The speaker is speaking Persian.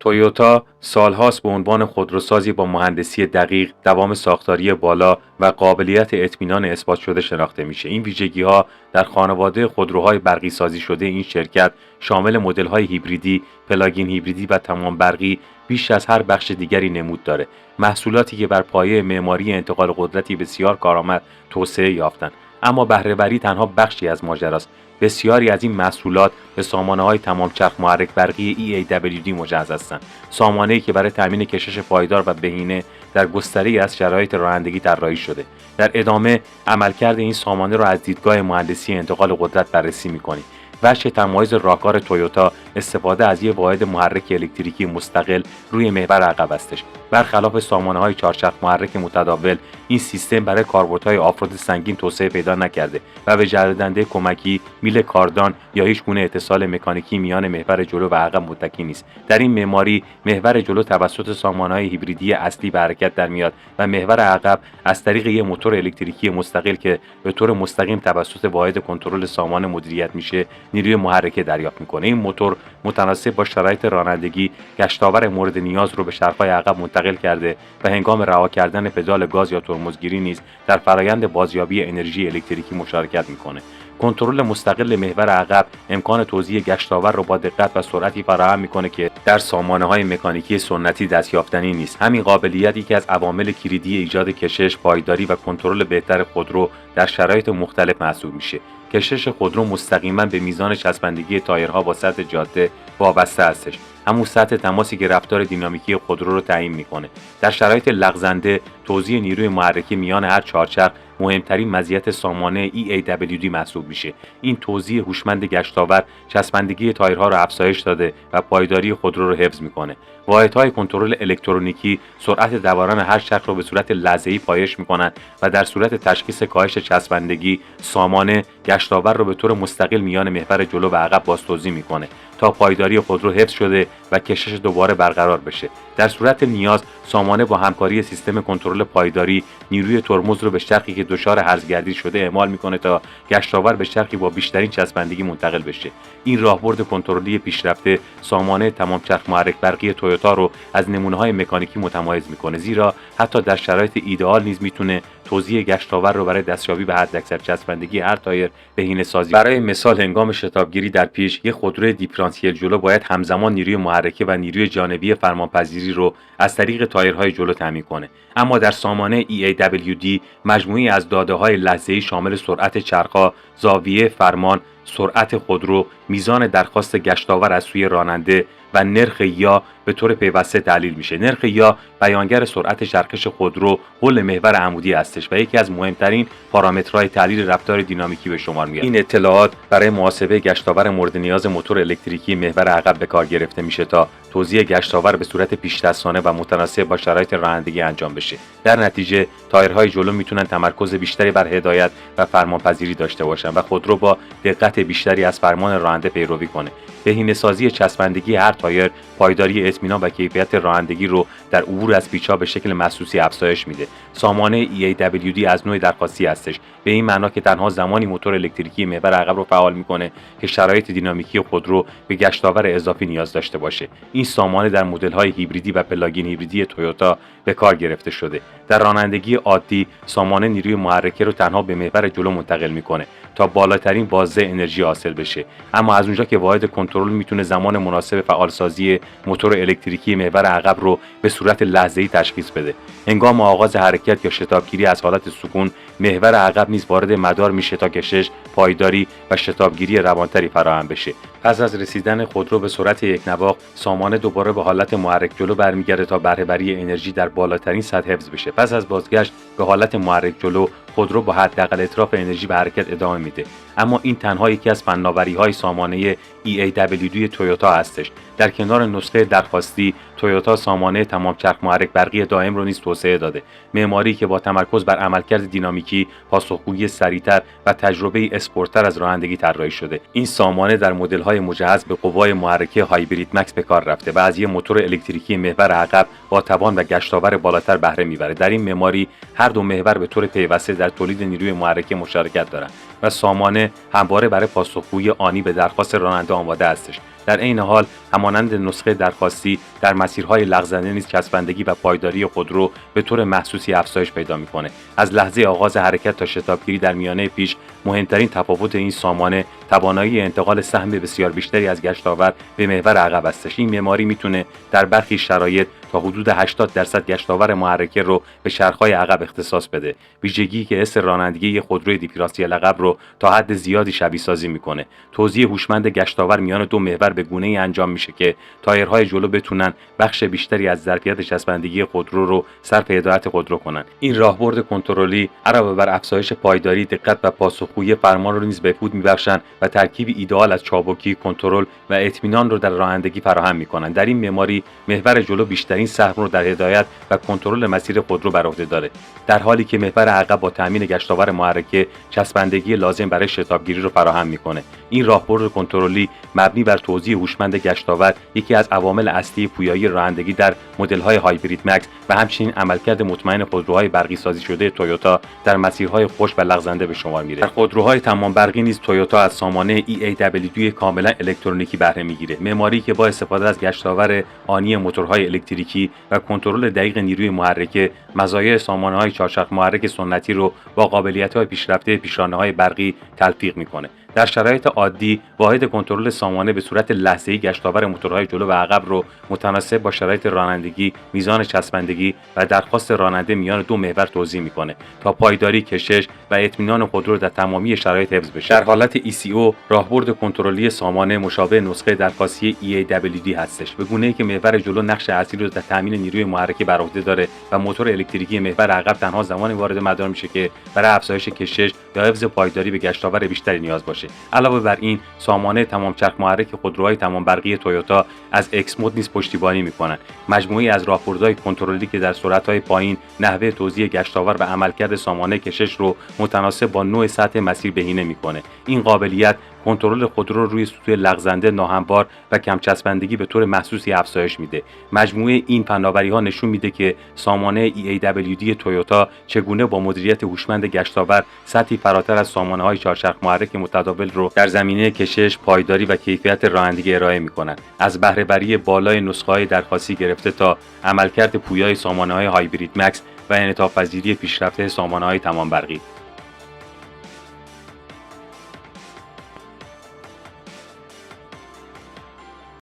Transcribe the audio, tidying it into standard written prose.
تویوتا سالهاست به عنوان خودروسازی با مهندسی دقیق، دوام ساختاری بالا و قابلیت اطمینان اثبات شده شناخته میشه. این ویژگی‌ها در خانواده خودروهای برقی سازی شده این شرکت شامل مدل‌های هیبریدی، پلاگین هیبریدی و تمام برقی بیش از هر بخش دیگری نمود داره. محصولاتی که بر پایه معماری انتقال قدرتی بسیار کارآمد توسعه یافتند. اما بهره‌وری تنها بخشی از ماجراست. بسیاری از این محصولات به سامانه‌های تمام چرخ محرک برقی EAWD مجهز هستند. سامانه‌ای که برای تامین کشش پایدار و بهینه در گستره‌ای از شرایط رانندگی طراحی شده. در ادامه عملکرد این سامانه را از دیدگاه مهندسی انتقال قدرت بررسی می‌کنیم. وجه تمایز راهکار تویوتا استفاده از یک واحد محرک الکتریکی مستقل روی محور عقب استش. برخلاف سامانه‌های چهارچرخ محرک متداول، این سیستم برای کاربردهای آفرود سنگین توسعه پیدا نکرده و به جریدنده کمکی، میل کاردان یا هیچ گونه اتصال مکانیکی میان محور جلو و عقب متکی نیست. در این معماری محور جلو توسط سامانه‌های هیبریدی اصلی به حرکت در میاد و محور عقب از طریق یک موتور الکتریکی مستقل که به طور مستقیم توسط واحد کنترل سامان مدیریت میشه نیروی محرکه دریافت میکنه. این موتور متناسب با شرایط رانندگی گشتاور مورد نیاز رو به چرخ‌های عقب منتقل کرده و هنگام رها کردن پدال گاز یا ترمزگیری نیز در فرایند بازیابی انرژی الکتریکی مشارکت میکنه. کنترل مستقل محور عقب امکان توزیع گشتاور را با دقت و سرعتی فراهم میکنه که در سامانه‌های مکانیکی سنتی دستیافتنی نیست. همین قابلیت یکی از عوامل کلیدی ایجاد کشش، پایداری و کنترل بهتر خودرو در شرایط مختلف محسوب میشه. کشش خودرو مستقیما به میزان چسبندگی تایرها با سطح جاده وابسته هستش. همون سطح تماسی که رفتار دینامیکی خودرو رو تعیین میکنه. در شرایط لغزنده توزیع نیروی محرکی میان هر چهارچرخ مهمترین مزیت سامانه EAWD محسوب میشه. این توزیع هوشمند گشتاور چسبندگی تایرها رو افزایش داده و پایداری خودرو رو حفظ میکنه. واحدهای کنترل الکترونیکی سرعت دوران هر چرخ رو به صورت لحظه‌ای پایش میکنن و در صورت تشخیص کاهش چسبندگی سامانه گشتاور رو به طور مستقل میان محور جلو و عقب بازتوزیع میکنه تا پایداری خودرو حفظ شده و کشش دوباره برقرار بشه. در صورت نیاز سامانه با همکاری سیستم کنترل پایداری نیروی ترمز رو به چرخی که دچار هرزگردی شده اعمال میکنه تا گشتاور به چرخی با بیشترین چسبندگی منتقل بشه. این راهبرد کنترلی پیشرفته سامانه تمام چرخ محرک برقی تویوتا رو از نمونه‌های مکانیکی متمایز میکنه، زیرا حتی در شرایط ایدئال نیز میتونه توزیع گشتاور رو برای دستیابی به حداکثر چسبندگی هر تایر بهینه‌سازی. برای مثال هنگام شتابگیری در پیش یک خودروی دیفرانسیل جلو باید همزمان نیروی محرکه و نیروی جانبی فرمانپذیری رو از طریق تایرهای جلو تامین کنه. اما در سامانه EAWD مجموعی از داده‌های لحظه‌ای شامل سرعت چرخ‌ها، زاویه فرمان، سرعت خودرو، میزان درخواست گشتاور از سوی راننده و نرخ یا به طور پیوسته تحلیل میشه. نرخ یا بیانگر سرعت چرخش خودرو حول محور عمودی هستش و یکی از مهمترین پارامترهای تحلیل رفتار دینامیکی به شمار میاد. این اطلاعات برای محاسبه گشتاور مورد نیاز موتور الکتریکی محور عقب به کار گرفته میشه تا توزیع گشتاور به صورت پیش‌دستانه و متناسب با شرایط رانندگی انجام بشه. در نتیجه تایرهای جلو میتونن تمرکز بیشتری بر هدایت و فرمانپذیری داشته باشن و خودرو با دقت بیشتری از فرمان راننده پیروی کنه. بهینه‌سازی چسبندگی هر تایر پایداری، اطمینان و کیفیت رانندگی رو در عبور از پیچ‌ها به شکل محسوسی افزایش میده. سامانه EAWD از نوع درخواستی هستش، به این معنا که تنها زمانی موتور الکتریکی محور عقب رو فعال میکنه که شرایط دینامیکی خودرو به گشتاور اضافی نیاز داشته باشه. این سامانه در مدل‌های هیبریدی و پلاگین هیبریدی تویوتا به کار گرفته شده. در رانندگی عادی سامانه نیروی محرکه رو تنها به محور جلو منتقل میکنه تا بالاترین بازده انرژی حاصل بشه. اما از اونجا که واحد کنترل میتونه زمان مناسب فعالسازی موتور الکتریکی محور عقب رو به صورت لحظه‌ای تشخیص بده، هنگام آغاز حرکت یا شتابگیری از حالت سکون محور عقب نیز وارد مدار میشه تا کشش، پایداری و شتابگیری روانتری فراهم بشه. پس از رسیدن خودرو به سرعت یکنواخت سامانه دوباره به حالت محرک جلو برمیگرده تا بهره‌وری انرژی در بالاترین سطح حفظ بشه. پس از بازگشت به حالت محرک جلو خودرو با حداقل اتراف انرژی به حرکت ادامه میده. اما این تنها یکی از فناوری‌های سامانه EAWD تویوتا هستش. در کنار نسخه درخواستی تویوتا سامانه تمام چرخ محرک برقی دائم رو نیز توسعه داده. معماری که با تمرکز بر عملکرد دینامیکی، پاسخگویی سریعتر و تجربه اسپورتتر از رانندگی طراحی شده. این سامانه در مدل‌های مجهز به قوای محرکه هایبرید مکس به کار رفته و از یک موتور الکتریکی محور عقب با توان و گشتاور بالاتر بهره میبره. در این معماری هر دو محور به طور پیوسته در تولید نیروی محرکه مشارکت دارند و سامانه همواره برای پاسخگویی آنی به درخواست راننده آماده هستش. در عین حال همانند نسخه درخواستی در مسیرهای لغزنده نیز چسبندگی و پایداری خودرو به طور محسوسی افزایش پیدا می‌کند. از لحظه آغاز حرکت تا شتابگیری در میانه پیش، مهمترین تفاوت این سامانه توانایی انتقال سهم بسیار بیشتری از گشتاور به محور عقب است. این معماری میتونه در برخی شرایط تا حدود 80% گشتاور محرکه رو به چرخ‌های عقب اختصاص بده، ویژگی که حس رانندگی خودروی دیفرانسیل عقب رو تا حد زیادی شبیه سازی میکنه. توزیع هوشمند گشتاور میان دو محور به گونه‌ای انجام میشه که تایرهای جلو بتونن بخش بیشتری از ظرفیت چسبندگی خودرو رو صرف هدایت خودرو کنن. این راهبرد کنترلی علاوه بر افزایش پایداری، دقت و پاسخگویی فرمان رو نیز بهبود میبخشن و ترکیبی ایدئال از چابکی، کنترل و اطمینان رو در رانندگی فراهم میکنن. در این معماری محور جلو بیشترین سهم رو در هدایت و کنترل مسیر خودرو بر عهده داره، در حالی که محور عقب با تامین گشتاور محرکه چسبندگی لازم برای شتابگیری رو فراهم میکنه. این راهبرد کنترلی مبنی بر توزیع هوشمند گشتاور یکی از عوامل اصلی پویایی رانندگی در مدل‌های هایبرید مکس و همچنین عملکرد مطمئن خودروهای برقی سازی شده تویوتا در مسیرهای خشک و لغزنده به شمار میره. در خودروهای تمام برقی نیز تویوتا از سامانه EAWD کاملا الکترونیکی بهره میگیره، معماری که با استفاده از گشتاور آنی موتورهای الکتریکی و کنترل دقیق نیروی محرکه مزایای سامانه‌های چهارچرخ محرک سنتی رو با قابلیت‌های پیشرفته پیشرانه‌های برقی تلفیق میکنه. در شرایط عادی واحد کنترل سامانه به صورت لحظه‌ای گشتاور موتورهای جلو و عقب رو متناسب با شرایط رانندگی، میزان چسبندگی و درخواست راننده میان دو محور توزیع میکنه تا پایداری، کشش و اطمینان خودرو در تمامی شرایط حفظ بشه. در حالت ECO راهبرد کنترلی سامانه مشابه نسخه درخواستی EAWD هستش، به گونه‌ای که محور جلو نقش اصلی رو در تامین نیروی محرکه بر عهده داره و موتور الکتریکی محور عقب تنها زمانی وارد مدار میشه که برای افزایش کشش یا حفظ پایداری به گشتاور بیشتری نیاز باشه. علاوه بر این، سامانه تمام چرخ محرک خودروهای تمام برقی تویوتا از اکس مود نیز پشتیبانی میکنند. مجموعه‌ای از راهبردهای کنترلی که در سرعت‌های پایین نحوه توزیع گشتاور و عملکرد سامانه کشش رو متناسب با نوع سطح مسیر بهینه میکنه. این قابلیت کنترل خودرو رو روی سطوح لغزنده، ناهموار و کم چسبندگی به طور محسوسی افزایش میده. مجموعه این فناوری‌ها نشون میده که سامانه EAWD تویوتا چگونه با مدیریت هوشمند گشتاور سطحی فراتر از سامانه‌های چهارچرخ محرک متداول رو در زمینه کشش، پایداری و کیفیت رانندگی ارائه میکنند. از بهره بری بالای نسخه‌های درخواستی گرفته تا عملکرد پویای سامانه‌های هایبرید مکس و انعطاف‌پذیری پیشرفته سامانه‌های تمام برقی.